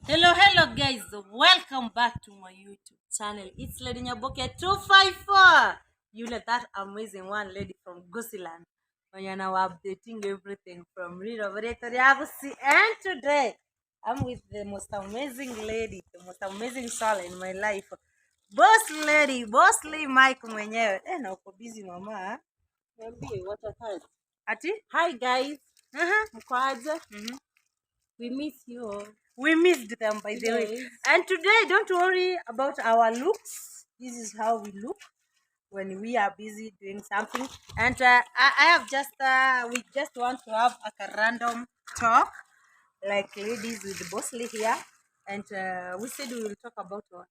Hello guys, welcome back to my YouTube channel. It's Lady Nyaboke 254. You know that amazing one lady from Gusiland. When you're now updating everything from Real Yagusi. And today I'm with the most amazing lady, the most amazing soul in my life. Bosslee Mike mwenyewe. Na uko busy mama. Niambie what a time. Ati? Hi guys. Mko aje? We miss you all. We missed them, by the way. And today, don't worry about our looks. This is how we look when we are busy doing something. And I have just, we just want to have a random talk, like ladies with Bosslee here. And we said we will talk about what?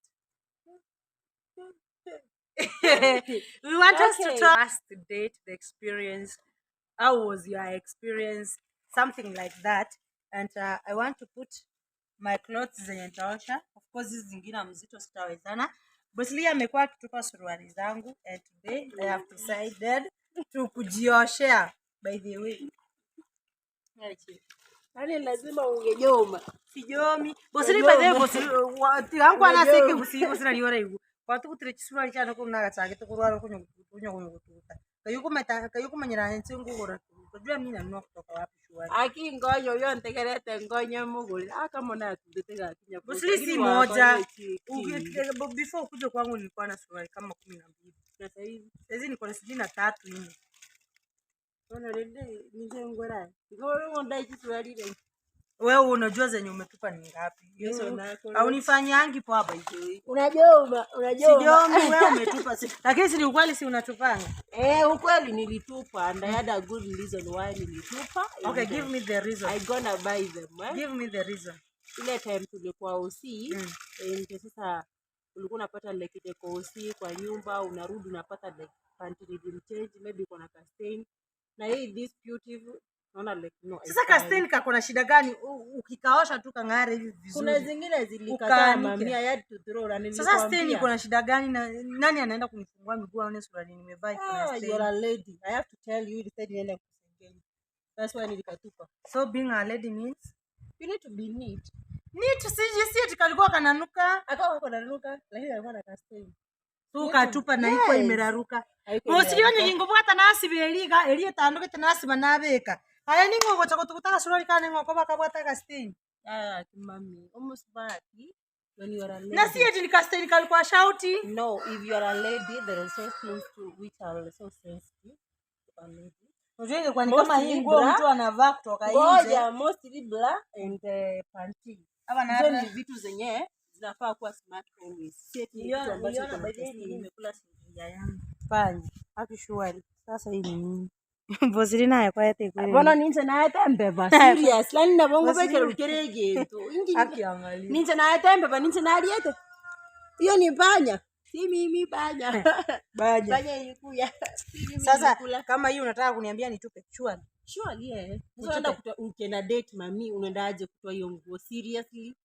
We want us to talk past the date, the experience. How was your experience? Something like that. And I want to put my clothes zenye nitaosha. Of course hizi zingine mzito sitawezana. Bosslee amekuwa akitupa suruali zangu and today I have decided to kujioshea, by the way. Yaani lazima ungejoma. Sijomi. Bosslee by the way Bosslee yangu anaseke usiku sina liora hivi. Watu kutire suruali cyane ko nagacange tukurwara kunyo gututa. Kayuko manyira nsengu gora. Kujua mimi na nwa kutoka wapi shwari. Aki ngonyo yo ntegerete ngonyo muguri. Kama na tutega kinya. Bosslee si moja. Before kuja kwangu nilikuwa na suruali kama 12. Sasa hizi niko na 63 hivi. Ona rede nije ngora. Ngoro ndai suruali ile. Wewe unajua zenye umetupa ni ngapi? Au nifanyangi poa by the way. Unajoma. Sijomi wewe umetupa lakini si ukweli si unatupanga. Ukweli nilitupa and I had a good reason why nilitupa. Okay, give me the reason. I gonna buy them. Give me the reason. Ile time tulikuwa usi, ndio sasa ulikuwa unapata like ile kwa usi kwa nyumba unarudi unapata like panty change maybe kuna castain. Na hii this beautiful naona like no. Sasa castain kako na shida gani? Ukikaosha tu kangare hivi vizuri. Kuna zingine zilikataa mamia yard to throw na nilikwambia. Sasa stain iko na shida gani na nani anaenda kunifungua miguu aone suruali nimevaa iko na stain? You're a lady. I have to tell you you said niende kusengenya. That's why nilikatupa. So being a lady means you need to be neat. Neat siji tukalikuwa kananuka. Akawa kananuka lakini alikuwa na castain. Tukatupa na iko imeraruka. Bosslee onye yingovuga hata nasi beliga elie tanduke tanasi banabeka. Aya ningo gocha kutukutaka suruali kana ngoko bakabwata castain. Mami, almost baki when you are a lady. Na si eti castain kalikuwa shouti. No, if you are a lady there is so things to which are so sensitive to a lady. Unajua kwa ni kama hii nguo mtu anavaa kutoka nje. Ngoja mostly bra and panty. Hapa na ni vitu zenye zinafaa kuwa smart always. Si eti kitu ambacho nimekula sinja yangu. Fanya. Akishwali. Sasa hii ni nini? Bosslee naye kwa yete kweli. Bona ninje naye tembe ba serious. Lani na bongo bekero ukerege tu. Akiangalia. Ninje naye tembe ba ninje na aliete. Hiyo ni panya. Si mimi panya. Panya ilikuya. Sasa kama hii unataka kuniambia nitupe chwali. Surely Sasa ukienda date mami unaendaje kutoa hiyo nguo seriously?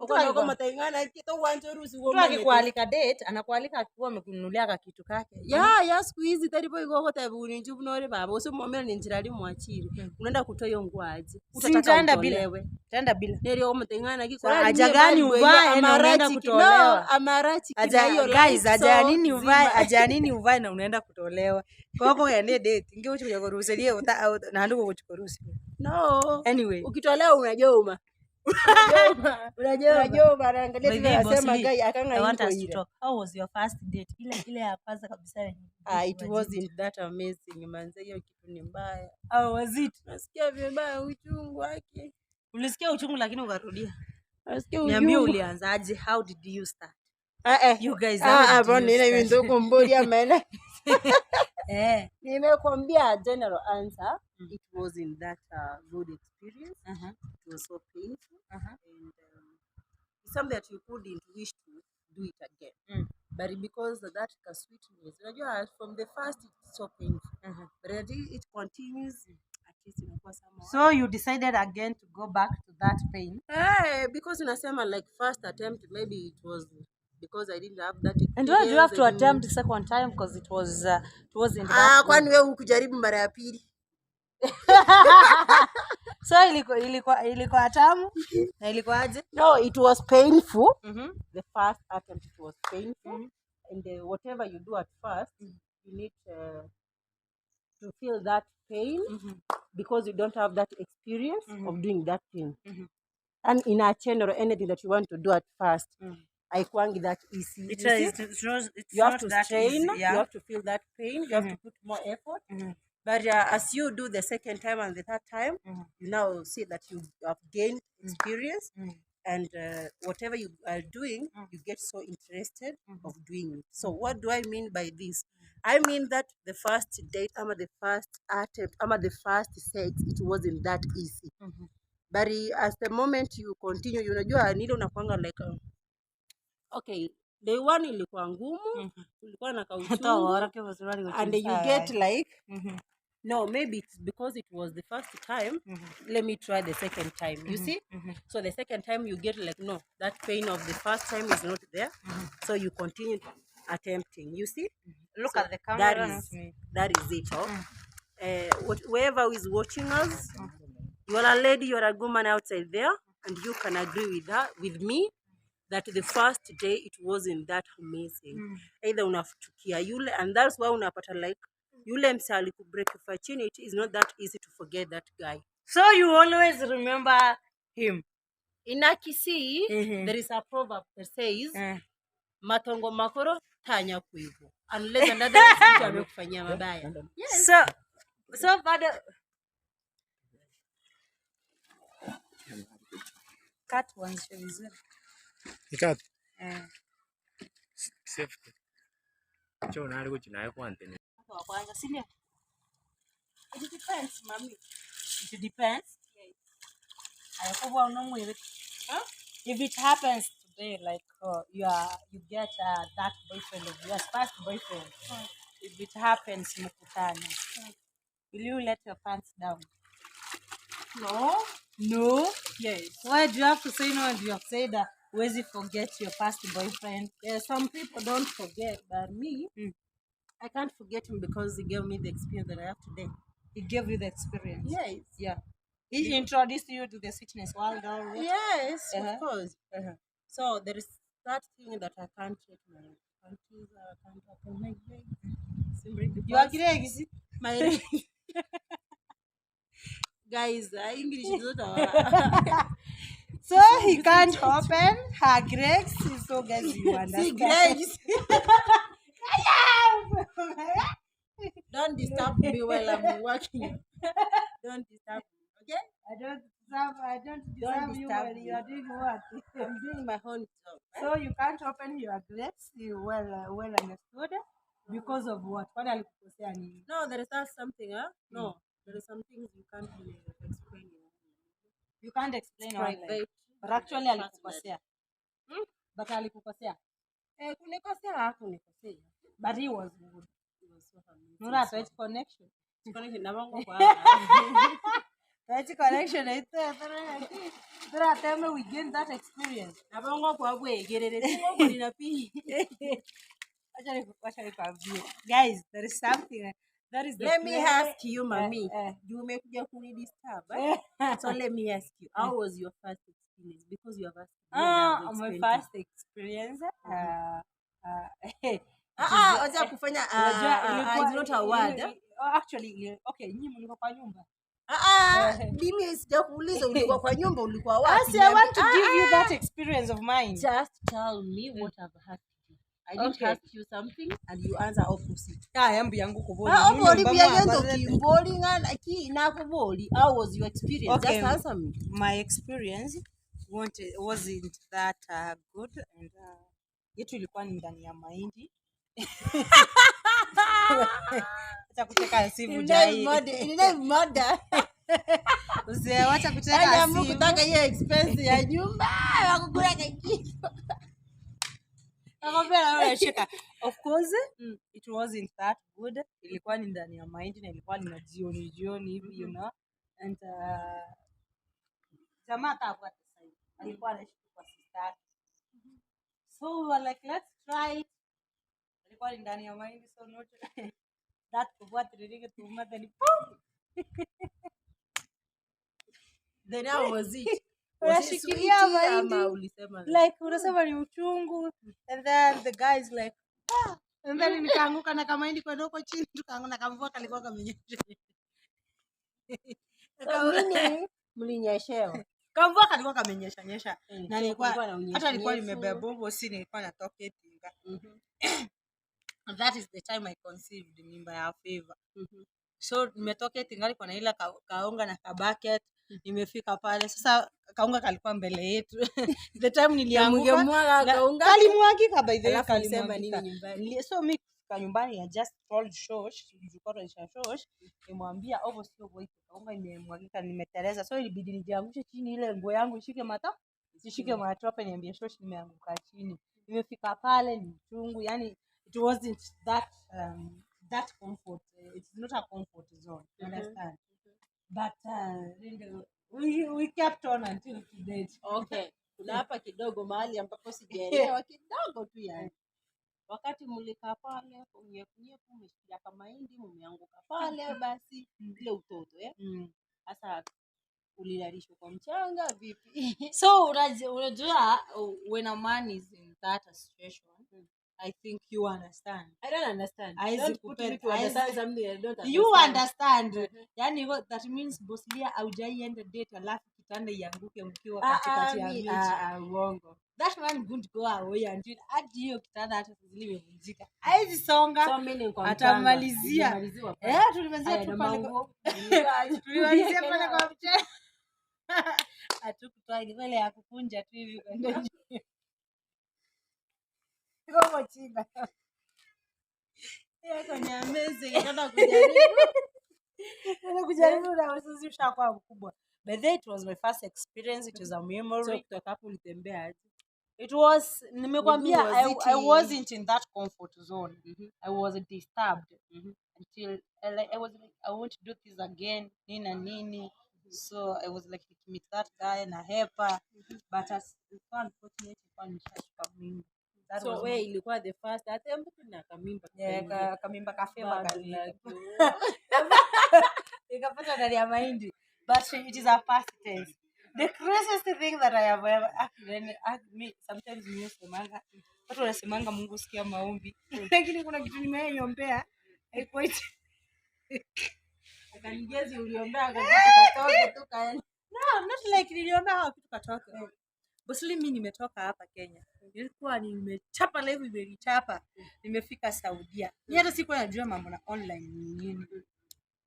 Uko mtaingana kitu uanze ruhusi uone. Mtu akikualika date anakualika akiwa amekununulia kitu kake. Ya siku hizi taribo iko tabuni njubu nore baba usimwambia ni njirali mwachiri. Unaenda kutoa hiyo nguo aje? Utataka utolewe. Tenda bila. Ndio mtaingana kiko haja gani uvae na unaenda kutolewa? No, amarachi hiyo guys haja nini uvae? Haja nini uvae na unaenda kutolewa? Kwa hiyo yaende date inge uchukuja kuruhusilia na ndugu kuchukuruhusi. No. Anyway, ukitolewa unajoma. Unajoma anaangalia tu anasema guy akanga hiyo ile. How was your first date? Ile ya kwanza kabisa. It wasn't that amazing manze, hiyo kitu ni mbaya. How was it? Nasikia vibaya uchungu wake. Ulisikia uchungu lakini ukarudia. Nasikia uchungu. Niambie ulianzaje? How did you start? You guys bwana ina hivi ndio kumbori amena. Nimekwambia general answer. It wasn't that good experience. It was so painful. And it's something that you couldn't wish to do it again. But because that sweetness, from the first it's so painful. But it continues. At least so you decided again to go back to that pain? Because unasema like first attempt maybe it was because I didn't have that experience. And why do you have to attempt the second time? Because it wasn't that kwani wewe ukujaribu mara ya pili? So ilikuwa tamu na ilikuwa aje? No, it was painful. The first attempt it was painful. And whatever you do at first, you need to feel that pain because you don't have that experience of doing that thing. And in a chain or anything that you want to do at first, I can't that easy. You have to strain, you have to feel that pain, you have to put more effort. But as you do the second time and the third time, you now see that you have gained experience. And whatever you are doing, you get so interested of doing it. So what do I mean by this? I mean that the first date, the first attempt, the first sex, it wasn't that easy. But as the moment you continue, unajua nile unakuanga like okay, day one ilikuwa ngumu, ulikuwa na kauchungu, and you get like no, maybe it's because it was the first time. Let me try the second time. You see? So the second time you get like, no, that pain of the first time is not there. So you continue attempting. You see? Look at the camera. That is it. Whoever is watching us, you are a lady, you are a woman outside there, and you can agree with me that the first day it wasn't that amazing. Either unafutukia yule, and that's why unapata like yule msali ku break virginity is not that easy to forget that guy. So you always remember him. In Akisi, there is a proverb that says, matongo makoro tanya kuivu. Unless another mtu amekufanyia mabaya. Yes. So bado cut once vizuri. Ikat. Safety. Cho nali kuchinaye kwante. Kwa kwanza sio? It depends, mommy. It depends. Yes. Ayakuwa unomwe. If it happens today, like you get that boyfriend of yours, first boyfriend. If it happens, mukutana. Will you let your pants down? No. No? Yes. Why do you have to say no and you have said that where's you forget your past boyfriend? Some people don't forget, but me, I can't forget him because he gave me the experience that I have today. He gave you the experience? Yes. Yeah. He introduced you to the sweetness world already? Yes, of course. So there is that thing that I can't take my countries, I can't open my legs. You are legs? My legs. Guys, English is not our... So he can't open her legs, so guys you understand. Don't disturb me while I'm working. Don't disturb me, okay? I don't disturb you when you are doing what? I'm doing my own job. So you can't open your legs, you well understood. Because of what? No, there is not something, No, there is some things you can't explain. You can't explain online. But actually alikukosea. But alikukosea. Kunikosea hakunikosea. But he was good. He was so amazing. Nura touch connection. Connection na bango kwa. Touch connection Nura tell me we gained that experience. Na bango kwa bwegerere. Ngo nina pi. Guys, there is something that is. Let me ask you, mommy. You make your kuni disturb. So let me ask you, how was your first experience? Because you have asked. My first experience. Wacha kufanya it's not a word. Actually, okay, nyinyi mlikuwa kwa nyumba. Mimi sijakuuliza ulikuwa kwa nyumba ulikuwa wapi? I want to give you that experience of mine. Just tell me what I've had. I didn't ask you something and you answer opposite. Yambu yangu kuboli. Oboli byagenzo kimboli ngana ki nakuboli. How was your experience? Okay. Just answer me. My experience wasn't that good and yetu ilikuwa ni ndani ya mahindi. Acha kuteka simu jai. Ile mada. Wacha kuteka simu. Kutaka hiyo expense ya nyumba. Wakukula kitu. Of course, it wasn't that good. Ilikuwa ni ndani ya mahindi na ilikuwa ni jioni hivi, you know. And jamaa atakuwa sasa hivi. Alikuwa anaishi kwa sister. So we were like, let's try it. Ilikuwa ni ndani ya mahindi, so not that what really to mother ni boom. Then how was it? Unashikilia mahindi. Ulisema Like unasema ni uchungu. And then the guy is like, and then nikaanguka na kama hindi kwenda huko chini tukaanguka na kamvua kalikuwa kamenyesha. Mlinyeshewa. Kamvua kalikuwa kamenyesha. Na nilikuwa hata nilikuwa nimebeba Bosslee nilikuwa natoka Tinga. And that is the time I conceived mimba ya favor. So nimetoka Tinga alikuwa na ile kaunga na kabucket. Nimefika pale sasa kaunga kalikuwa mbele yetu. The time nilianguka kalimwagika by the way Alisema nini nyumbani? So mimi kwa nyumbani I just told Shosh, Shosh, nimwambia ovo sio boy kaunga imemwagika nimeteleza. So ilibidi nijiangushe chini ile nguo yangu ishike matope niambie Shosh nimeanguka chini. Nimefika pale ni chungu yani it wasn't that comfort. It's not a comfort zone. You understand? But we kept on until today. Okay. Kuna hapa kidogo mahali ambapo sijaelewa kidogo tu yani. Wakati mlikaa pale kunyekunyeku mmeshikia kama mahindi mmeanguka pale basi ile utoto sasa ulilalishwa kwa mchanga vipi? So unajua when a man is in that situation I think you understand. I don't understand. Don't put me to understand something I don't understand. You understand. Yani that means Bosslee haujaienda date alafu kitanda ianguke mkiwa katikati ya miji. Uongo. That man won't go away until hadi hiyo kitanda hata zilivunjika. Haizi songa. So mimi kwa atamalizia. Tulimalizia tu pale. Tulimalizia pale kwa mchana. Hatukutoa ile vile ya kukunja tu hivi kwenda. Kama chiba. Yako ni amazing. Nataka kujaribu na usisi ushakuwa mkubwa. But it was my first experience. It was a memory. So kutoka hapo ulitembea aje? It was nimekwambia I wasn't in that comfort zone. I was disturbed until I was like I want to do this again nini. So I was like meet that guy na hepa but as unfortunately found mimba. That so way ilikuwa the first attempt na kamimba. Kamimba kafeva kali. Ikapata ndani ya mahindi. But it is a past tense. The craziest thing that I have ever me sometimes nimesemanga watu wanasemanga Mungu sikia maombi. Lakini kuna kitu nimeyombea haikuwa akanigezi uliombea katoke tu kaenda. No, not like niliombea kitu katoke. Bosslee mimi nimetoka hapa Kenya. Nilikuwa nimechapa live nimechapa. Nimefika Saudia. Ni hata sikuwa najua mambo na online nini.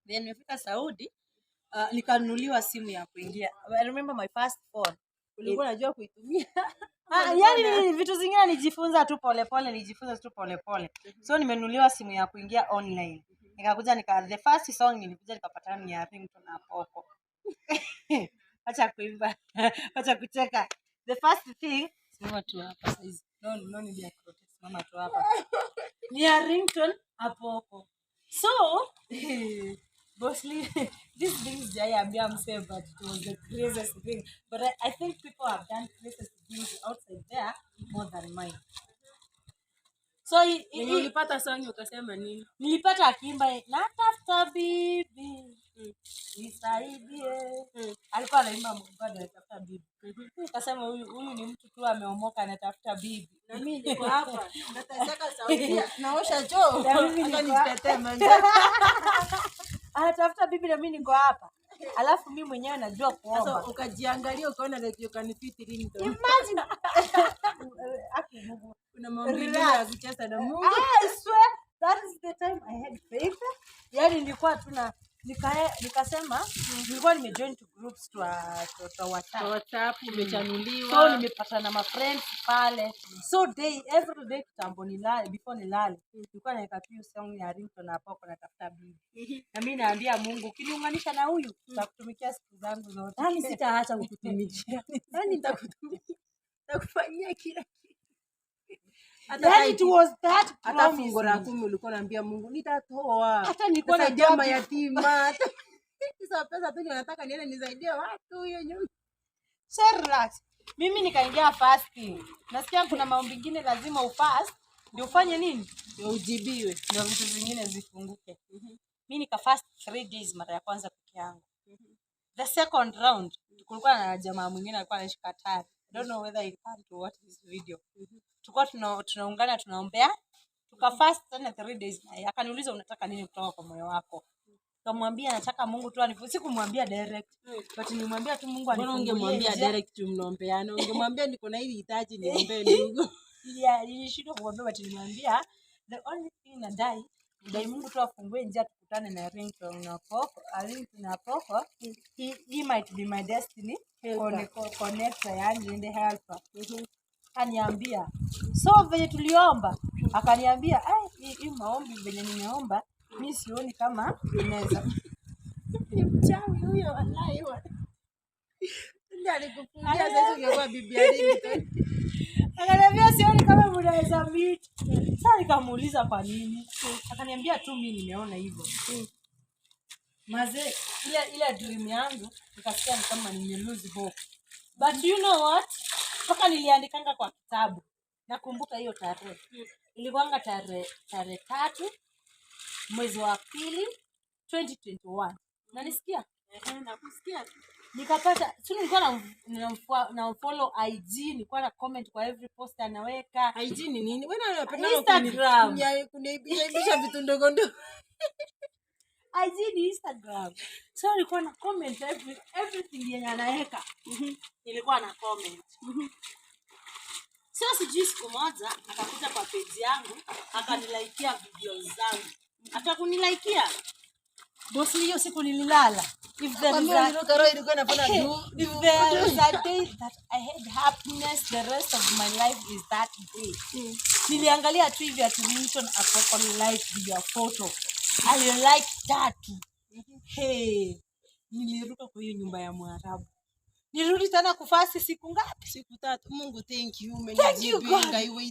Then nimefika Saudi. Nikanunuliwa simu ya kuingia. I remember my first phone. Ulikuwa unajua kuitumia? Yani vitu zingine nijifunza tu pole. So nimenunuliwa simu ya kuingia online. Nikakuja the first song nilikuja nikapatana ni ya Ringtone na apoko. Acha kuimba. Acha kucheka. The first thing simama tu hapa saizi. No need ya protest. Simama tu hapa. Ni ya Ringtone apoko. So Bosslee, this things Jayambia mse, but it was the craziest thing. But I think people have done craziest things outside there more than mine. So ulipata song ukasema nini? Nilipata akimba natafuta bibi. Nisaidie. Alikuwa anaimba Mungu anatafuta bibi. Akasema huyu ni mtu tu ameomoka anatafuta bibi. Na mimi niko hapa. Nataka sauti. Naosha choo. Hata nitetee manje. Anatafuta bibi na mimi niko hapa. Alafu mimi mwenyewe najua kuomba. Sasa ukajiangalia ukaona like you can fit Ringtone. Imagine. Kuna mambo mengi ya kucheza na Mungu. I swear that is the time I had faith. Yani nilikuwa tuna nikasema nilikuwa nimejoin to groups to WhatsApp umechanuliwa. So nimepata na my friends pale. So every day kitambo nilale before nilale nilikuwa naweka tu song ya Ringtone na apoko natafuta bibi. Na mimi naambia Mungu kiniunganisha na huyu nitakutumikia siku zangu zote. Yaani sitaacha kukutumikia. Yaani nitakutumikia. Nitakufanyia kila kitu. Hata it was that hata fungo la 10 ulikuwa unaambia Mungu nitatoa. Hata nilikuwa na jamaa yatima. Hizo pesa tu nataka niende nisaidie watu hiyo nyumba. Relax. Mimi nikaingia fasting. Nasikia kuna mambo mengine lazima ufast ndio ufanye nini? Ndio ujibiwe. Ndio vitu vingine zifunguke. Mimi nikafast 3 days mara ya kwanza peke yangu. the second round kulikuwa na jamaa mwingine alikuwa anaishi Qatar. I don't know whether he come to watch this video. Tulikuwa tunaungana tunaombea. Tukafast tena 3 days naye. Akaniuliza unataka nini kutoka kwa moyo wako? Nikamwambia nataka Mungu tu anifungulie. Sikumwambia direct. But nilimwambia tu Mungu anifungulie. Ungemwambia direct mnaombeana. Ungemwambia niko na hili hitaji niombe ndugu. Yeah, nilishindwa kumwambia but nilimwambia the only thing nadai ndio Mungu tu afungue njia tukutane na Ringtone na apoko. Na apoko. He might be my destiny. Connect yani in the helper. Akaniambia so venye tuliomba akaniambia hii maombi venye nimeomba mimi sioni kama inaweza. Ni mchawi huyo wallahi. Ndio alikufungia sasa ungekuwa bibi ya Ringtone. Akaniambia sioni kama mnaweza meet. Sasa nikamuuliza kwa nini? Akaniambia tu mimi nimeona hivyo. Maze ile dream yangu nikasikia ni kama nime lose hope. But you know what? Paka niliandikanga kwa kitabu. Nakumbuka hiyo tarehe. Ilikuanga tarehe 3 mwezi wa pili 2021. Unanisikia? Nakusikia. Nikapata sio nilikuwa na follow IG, nilikuwa na comment kwa every post anaweka. IG ni nini? Wewe unapenda Instagram. Kuniibisha vitu ndogo ndogo. IG ni Instagram. So nilikuwa na comment everything yenye anaweka. Nilikuwa na comment. Sasa sijui siku moja akakuja kwa page yangu akanilaikia videos zangu. Atakunilaikia. Bosslee hiyo siku nililala. If there is a day that I had happiness, the rest of my life is that day. Niliangalia tu hivi at Ringtone apoko like your photo. I like that. Hey, niliruka kwa hiyo nyumba ya Mwarabu. Nirudi tena kufasi siku ngapi? Siku 3. Mungu thank you.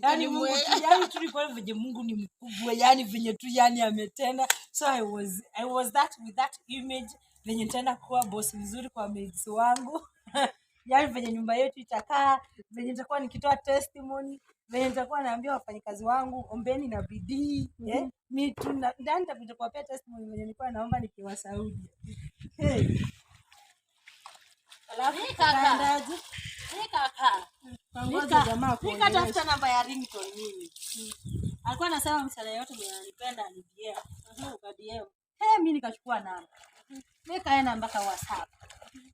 Yani Mungu yani tulikuwa venye Mungu ni mkubwa yani venye tu yani ametenda. So I was that with that image venye nitaenda kuwa boss mzuri kwa mates wangu. Yani venye nyumba yetu itakaa, venye nitakuwa nikitoa testimony, venye nitakuwa naambia wafanyikazi wangu ombeni na bidii. Mimi tu ndani nitapita kuwapea testimony venye nilikuwa naomba nikiwa Saudi. Hey. Alafu kaendaje? Kaka. Ngoja jamaa kwa. Nikatafuta namba ya Ringtone mimi. Alikuwa anasema msala yote mwenye ananipenda anipigie. Ukadiem. Mimi nikachukua namba. Nikaenda mpaka WhatsApp.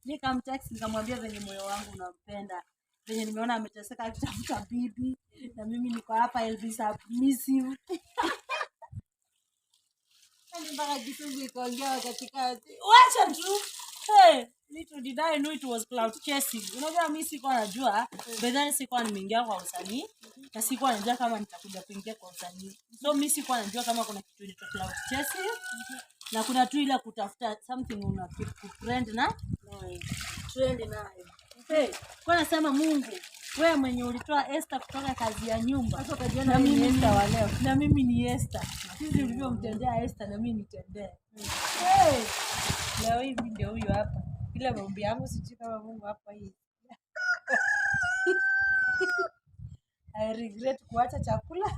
Nikamtext nikamwambia venye moyo wangu unampenda. Venye nimeona ameteseka akitafuta bibi na mimi niko hapa Elvis miss you. Ni mpaka kitungu ikaongea katikati. Wacha tu. Little did I know it was cloud chasing. Unajua mimi sikuwa najua, bedani sikuwa nimeingia kwa usanii, na sikuwa najua kama nitakuja kuingia kwa usanii. So mimi sikuwa najua kama kuna kitu inaitwa cloud chasing, na kuna tu ile kutafuta something una trend na trend nayo. Kwa nasema Mungu, wewe mwenye ulitoa Esther kutoka kazi ya nyumba, na mimi Esther wa leo, na mimi ni Esther. Sisi ulivyomtendea Esther na mimi nitendee. Leo hivi ndio huyo hapa. Ile maombi yangu sijui kama Mungu hapa hii. I regret kuacha chakula.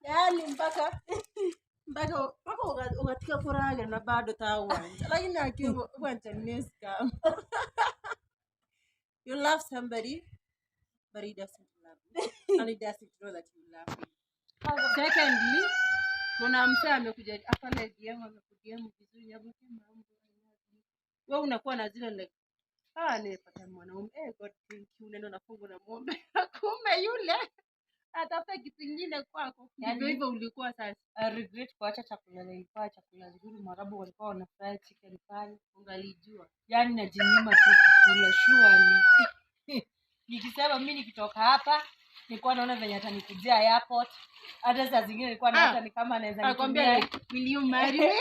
Yaani mpaka ukatika furaha na bado tawa. Lakini akiwa neska. You love somebody but he doesn't love you. And he doesn't know that you love him. Secondly, kuna mtu amekuja hapa na DM amekujem vizuri hapo mambo. Wewe unakuwa na zile like nimepata mwanaume God thank you neno na fungu na muombe. Kumbe yule atafuta kitu kingine kwako. Ndio hivyo ulikuwa sasa. I regret kuacha chakula ilikuwa chakula nzuri Mwarabu walikuwa wana fry chicken pale ungalijua. Yaani najinyima tu kula surely. Nikisema mimi nikitoka hapa nilikuwa naona venye atanikujia airport. Hata saa zingine nilikuwa naona ni kama anaweza nitumia will you marry me?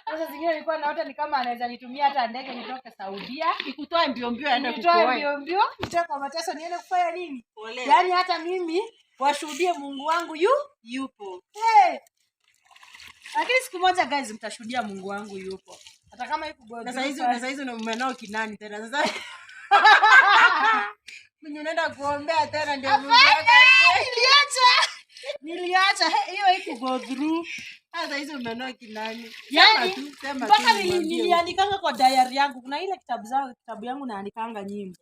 Hata zingine nilikuwa naona ni kama anaweza nitumia hata ndege nitoke Saudia, ikutoe mbio mbio aende kukuoa. Nitoke kwa mateso niende kufanya nini? Yaani hata mimi washuhudie Mungu wangu yupo. Lakini siku moja guys mtashuhudia Mungu wangu yupo. Hata kama yuko God. Na sasa hizo umenao kinani tena sasa? Mimi unaenda kuombea tena ndio Mungu yako. Niliacha hiyo iko go through. Sasa hizo umeona kinani? Yaani mpaka niliandikanga kwa diary yangu. Kuna ile kitabu yangu naandikanga nyimbo.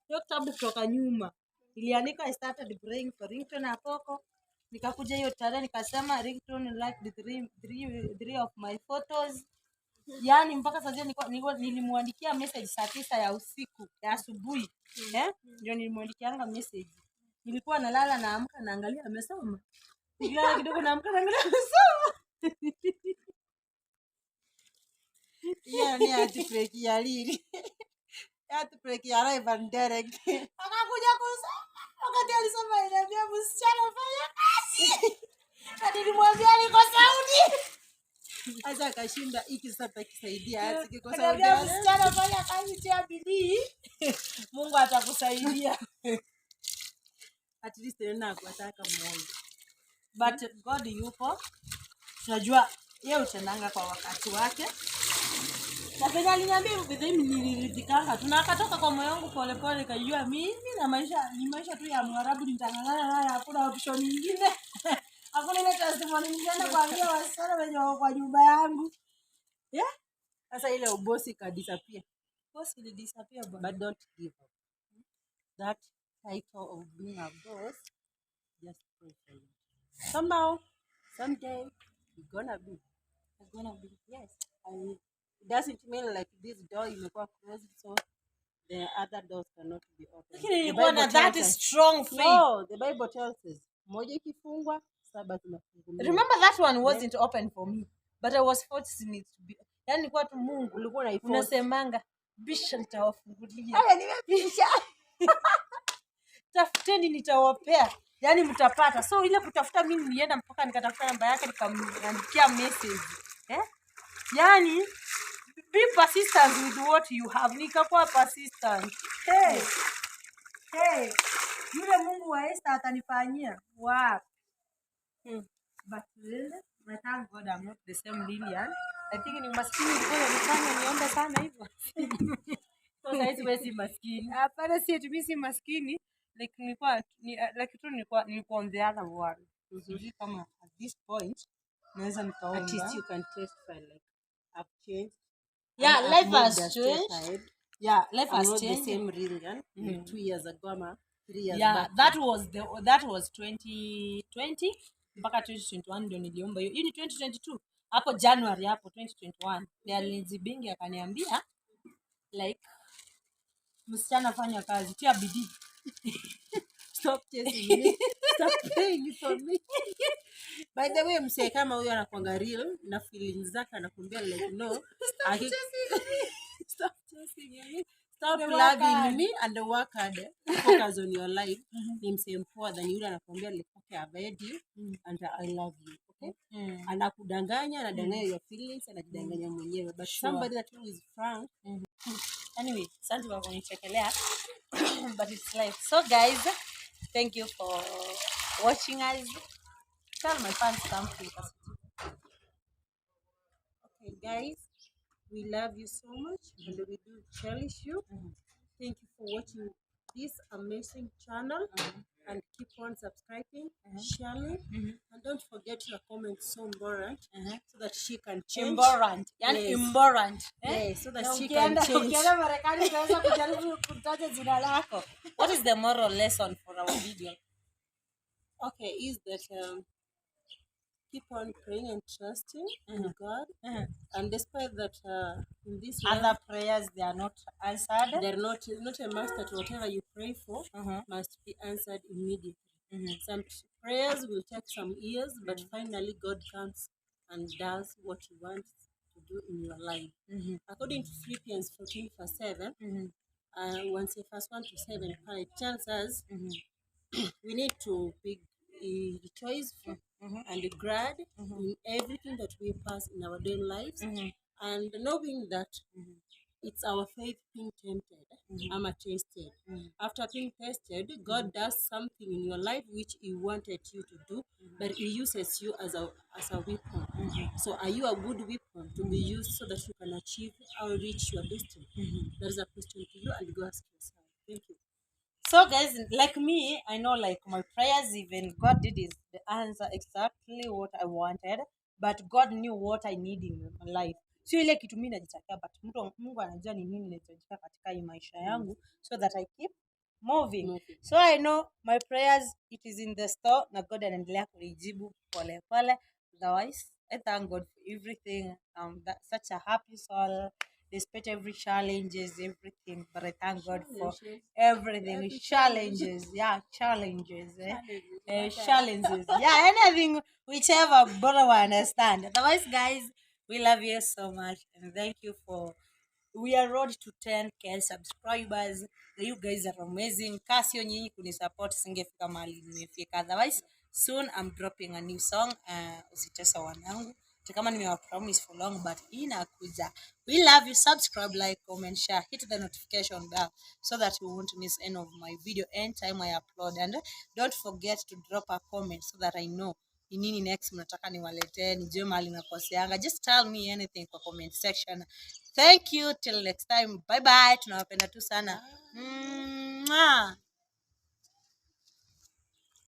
Hiyo kitabu kutoka nyuma. Niliandika I started praying for Ringtone apoko. Nikakuja hiyo tarehe nikasema Ringtone liked three of my photos. Yaani mpaka sasa nilimwandikia message saa 9 ya usiku ya asubuhi. Ndio nilimwandikianga message. Nilikuwa nalala naamka naangalia amesoma. Nilala kidogo naamka naangalia amesoma. Yeah, ni heartbreak ya lili. Heartbreak ya live and direct. Akakuja kusoma. Wakati alisoma inaniambia msichana fanya kazi. Na nilimwambia niko Saudi. Acha akashinda hiki sasa takisaidia. Kwa Saudi. Msichana fanya kazi tia bidii. Mungu atakusaidia. At least nena kuataka moyo. But God yupo. Tunajua yeye utendanga kwa wakati wake. Na pia aliniambia bidii niliridhikanga. Tunakatoka kwa moyo wangu pole pole kajua mimi na maisha tu ya Mwarabu nitangangana naye hakuna option nyingine. Hakuna ile testimony nyingine kuambia wasichana wenye kwa nyumba yangu. Sasa ile ubosi ka disappear. Boss will disappear but don't give up. That title of being a boss, just pray for it. Somehow, someday, you're gonna be. Yes. And it doesn't mean like this door imekuwa closed, so the other doors cannot be opened. That is strong faith. No, the Bible tells us, moja ikifungwa, saba zinafunguliwa. Remember that one wasn't open for me, but I was forcing it to be. Yani kwa tu Mungu ulikuwa unaiforce. Unasemanga bisha nitawafungulia. Haya nimebisha. Tafuteni nitawapea. Yani mtapata. So ile kutafuta mimi nilienda mpaka nikatafuta namba yake nikamwandikia message. Yani be persistent with what you have. Nikakuwa persistent. Hey. Yule Mungu wa Esther atanifanyia. Wow. But really, I thank God I'm not the same Lilian. I think ni maskini nilikuwa nifanya niombe sana hivyo. So guys, wewe si maskini. Hapana, si eti mimi si maskini. Like nilikuwa on the other world. Uzuri kama at this point naweza nikaomba. At least you can testify like I've changed. Yeah, life has changed. Yeah, life has changed. The same Lilian 2 years ago, 3 years back. That was 2020 mpaka 2021 ndio niliomba hiyo. Hii ni 2022. Hapo January hapo 2021 ni alinizibingi akaniambia like msichana fanya kazi tia bidii. Stop chasing me. Stop praying for me. By the way, msee kama huyo anakuanga real na feelings zake anakuambia like no. Stop chasing me. Stop loving me and work hard. Focus on your life. Ni msee mpoa than yule anakuambia like okay, I've heard you and I love you. Okay? Anakudanganya, anadanganya your feelings, anajidanganya mwenyewe. But somebody that is frank. Anyway, asante kwa kunichekelea. But it's life. So guys, thank you for watching us. Tell my fans something. Okay guys, we love you so much and we do cherish you. Thank you for watching this amazing channel and keep on subscribing, sharing, and don't forget your comments so important so that she can change. Important. Yani important. Yes, so that she can change. Ukienda Marekani unaweza kujaribu kutaja jina lako. What is the moral lesson for our video? Okay, is that keep on praying and trusting in God. And despite that in this other life, prayers they are not answered. They're not a must that whatever you pray for must be answered immediately. Some prayers will take some years, but finally God comes and does what He wants to do in your life. According to Philippians 14 verse 7, 1 verse 1 to 7, it tells us we need to be rejoice and glad in everything that we pass in our daily lives, and knowing that it's our faith being tempted, tested. After being tested, God does something in your life which He wanted you to do, but He uses you as a weapon. So are you a good weapon to be used so that you can achieve or reach your destiny? That is a question to you, and go ask yourself. Thank you. So guys, like me, I know like my prayers, even God did is the answer exactly what I wanted. but God knew what I need in my life. Sio ile kitu mimi najitakia, but Mungu anajua ni nini ninahitajika katika hii maisha yangu, so that I keep moving. So I know my prayers, it is in the store, na God anaendelea kunijibu pole pole. Otherwise, I thank God for everything. Such a happy soul, despite every challenges, everything. But I thank God for everything. Challenges, yeah, challenges, challenges, yeah, anything, whichever brother will understand. Otherwise, guys, we love you so much, and thank you for. We are road to 10K subscribers. You guys are amazing. Kasio nyinyi kunisupport singefika mahali nimefika. Otherwise, soon I'm dropping a new song. Usitesa wanangu. Kama nimewapromise for long, but inakuja. We love you. Subscribe, like, comment, share, hit the notification bell so that you won't miss any of my video anytime I upload. And don't forget to drop a comment so that I know ni nini next mnataka niwaletee, nijue mahali nakoseanga. Just tell me anything kwa comment section. Thank you, till next time, bye bye. Tunawapenda tu sana.